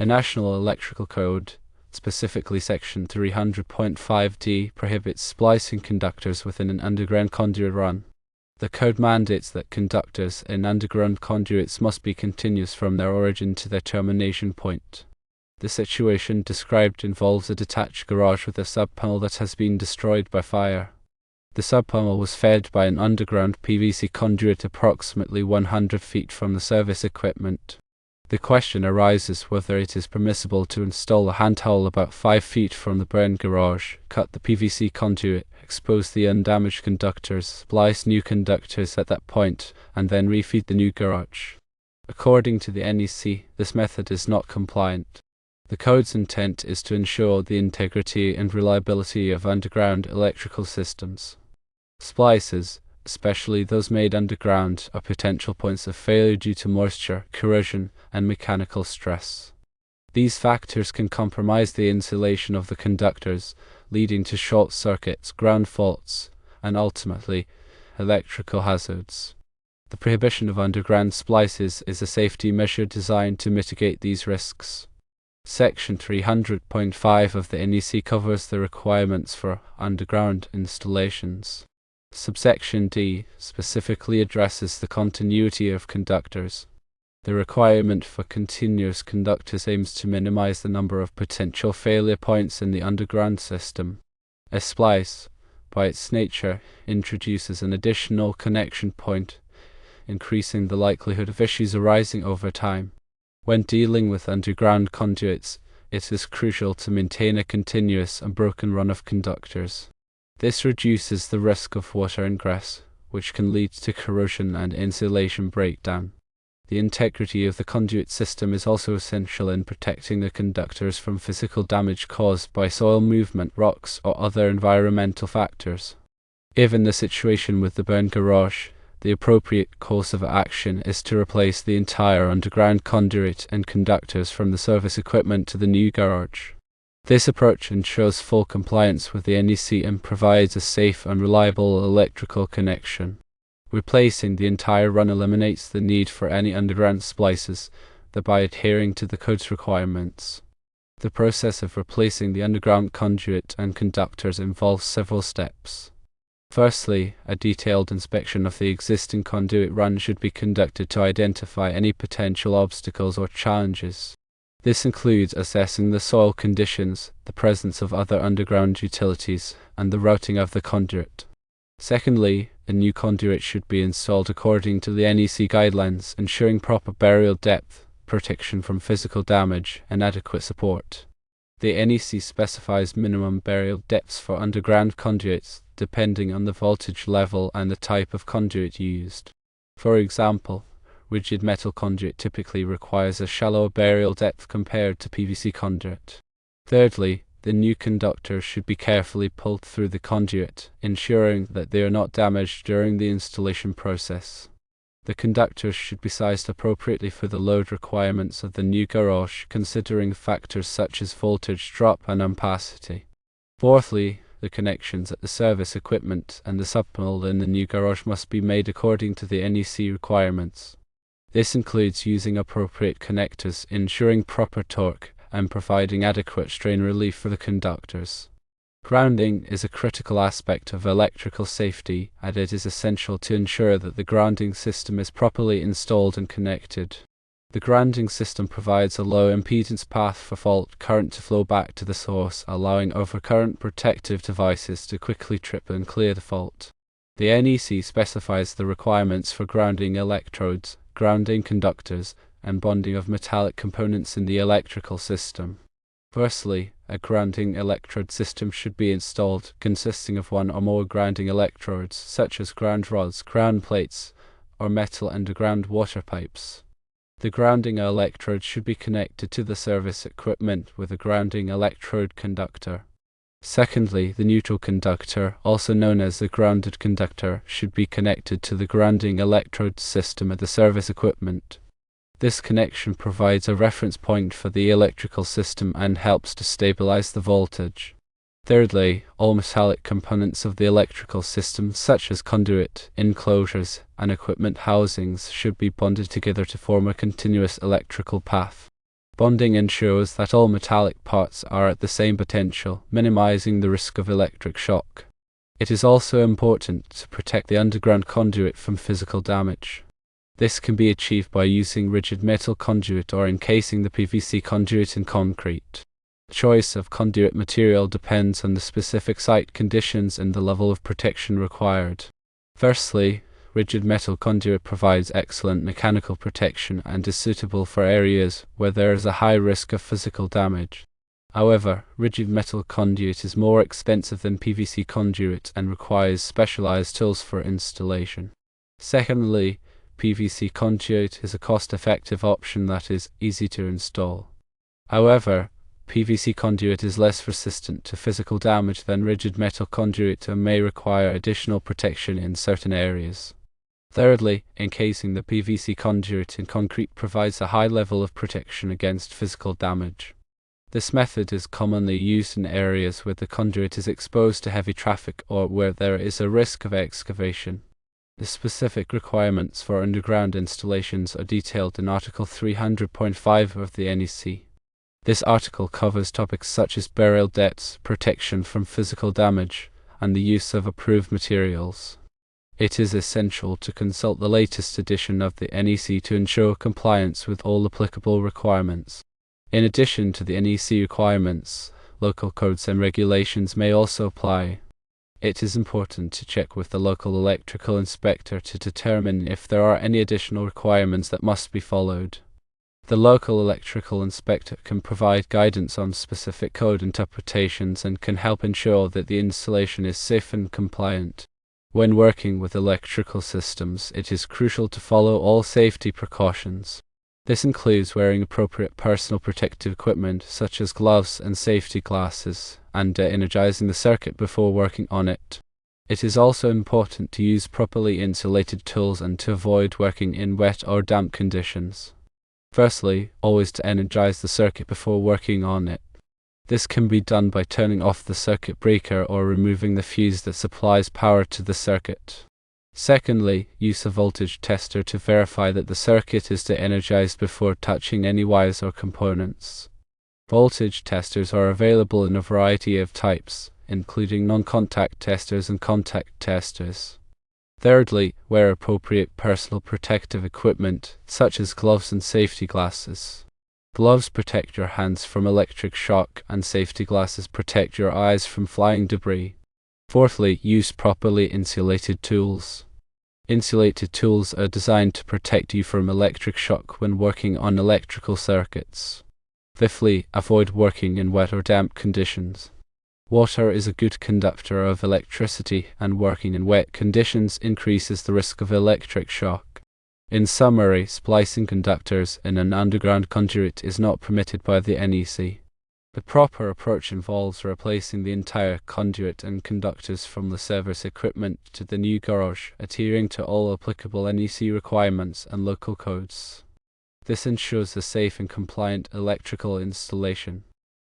The National Electrical Code, specifically Section 300.5d, prohibits splicing conductors within an underground conduit run. The code mandates that conductors in underground conduits must be continuous from their origin to their termination point. The situation described involves a detached garage with a subpanel that has been destroyed by fire. The subpanel was fed by an underground PVC conduit approximately 100 feet from the service equipment. The question arises whether it is permissible to install a handhole about 5 feet from the burned garage, cut the PVC conduit, expose the undamaged conductors, splice new conductors at that point, and then refeed the new garage. According to the NEC, this method is not compliant. The code's intent is to ensure the integrity and reliability of underground electrical systems. Splices, especially those made underground, are potential points of failure due to moisture, corrosion, and mechanical stress. These factors can compromise the insulation of the conductors, leading to short circuits, ground faults, and ultimately, electrical hazards. The prohibition of underground splices is a safety measure designed to mitigate these risks. Section 300.5 of the NEC covers the requirements for underground installations. Subsection D specifically addresses the continuity of conductors. The requirement for continuous conductors aims to minimize the number of potential failure points in the underground system. A splice, by its nature, introduces an additional connection point, increasing the likelihood of issues arising over time. When dealing with underground conduits, it is crucial to maintain a continuous and broken run of conductors. This reduces the risk of water ingress, which can lead to corrosion and insulation breakdown. The integrity of the conduit system is also essential in protecting the conductors from physical damage caused by soil movement, rocks, or other environmental factors. Given the situation with the burned garage, the appropriate course of action is to replace the entire underground conduit and conductors from the service equipment to the new garage. This approach ensures full compliance with the NEC and provides a safe and reliable electrical connection. Replacing the entire run eliminates the need for any underground splices, thereby adhering to the code's requirements. The process of replacing the underground conduit and conductors involves several steps. Firstly, a detailed inspection of the existing conduit run should be conducted to identify any potential obstacles or challenges. This includes assessing the soil conditions, the presence of other underground utilities, and the routing of the conduit. Secondly, a new conduit should be installed according to the NEC guidelines, ensuring proper burial depth, protection from physical damage, and adequate support. The NEC specifies minimum burial depths for underground conduits, depending on the voltage level and the type of conduit used. For example, rigid metal conduit typically requires a shallower burial depth compared to PVC conduit. Thirdly, the new conductors should be carefully pulled through the conduit, ensuring that they are not damaged during the installation process. The conductors should be sized appropriately for the load requirements of the new garage, considering factors such as voltage drop and ampacity. Fourthly, the connections at the service equipment and the subpanel in the new garage must be made according to the NEC requirements. This includes using appropriate connectors, ensuring proper torque, and providing adequate strain relief for the conductors. Grounding is a critical aspect of electrical safety, and it is essential to ensure that the grounding system is properly installed and connected. The grounding system provides a low impedance path for fault current to flow back to the source, allowing overcurrent protective devices to quickly trip and clear the fault. The NEC specifies the requirements for grounding electrodes, grounding conductors, and bonding of metallic components in the electrical system. Firstly, a grounding electrode system should be installed, consisting of one or more grounding electrodes, such as ground rods, ground plates, or metal underground water pipes. The grounding electrode should be connected to the service equipment with a grounding electrode conductor. Secondly, the neutral conductor, also known as the grounded conductor, should be connected to the grounding electrode system at the service equipment. This connection provides a reference point for the electrical system and helps to stabilize the voltage. Thirdly, all metallic components of the electrical system, such as conduit, enclosures, and equipment housings, should be bonded together to form a continuous electrical path. Bonding ensures that all metallic parts are at the same potential, minimizing the risk of electric shock. It is also important to protect the underground conduit from physical damage. This can be achieved by using rigid metal conduit or encasing the PVC conduit in concrete. Choice of conduit material depends on the specific site conditions and the level of protection required. Firstly, rigid metal conduit provides excellent mechanical protection and is suitable for areas where there is a high risk of physical damage. However, rigid metal conduit is more expensive than PVC conduit and requires specialized tools for installation. Secondly, PVC conduit is a cost-effective option that is easy to install. However, PVC conduit is less resistant to physical damage than rigid metal conduit and may require additional protection in certain areas. Thirdly, encasing the PVC conduit in concrete provides a high level of protection against physical damage. This method is commonly used in areas where the conduit is exposed to heavy traffic or where there is a risk of excavation. The specific requirements for underground installations are detailed in Article 300.5 of the NEC. This article covers topics such as burial depths, protection from physical damage, and the use of approved materials. It is essential to consult the latest edition of the NEC to ensure compliance with all applicable requirements. In addition to the NEC requirements, local codes and regulations may also apply. It is important to check with the local electrical inspector to determine if there are any additional requirements that must be followed. The local electrical inspector can provide guidance on specific code interpretations and can help ensure that the installation is safe and compliant. When working with electrical systems, it is crucial to follow all safety precautions. This includes wearing appropriate personal protective equipment such as gloves and safety glasses, and energizing the circuit before working on it. It is also important to use properly insulated tools and to avoid working in wet or damp conditions. Firstly, always to energize the circuit before working on it. This can be done by turning off the circuit breaker or removing the fuse that supplies power to the circuit. Secondly, use a voltage tester to verify that the circuit is de-energized before touching any wires or components. Voltage testers are available in a variety of types, including non-contact testers and contact testers. Thirdly, wear appropriate personal protective equipment, such as gloves and safety glasses. Gloves protect your hands from electric shock, and safety glasses protect your eyes from flying debris. Fourthly, use properly insulated tools. Insulated tools are designed to protect you from electric shock when working on electrical circuits. Fifthly, avoid working in wet or damp conditions. Water is a good conductor of electricity, and working in wet conditions increases the risk of electric shock. In summary, splicing conductors in an underground conduit is not permitted by the NEC. The proper approach involves replacing the entire conduit and conductors from the service equipment to the new garage, adhering to all applicable NEC requirements and local codes. This ensures a safe and compliant electrical installation.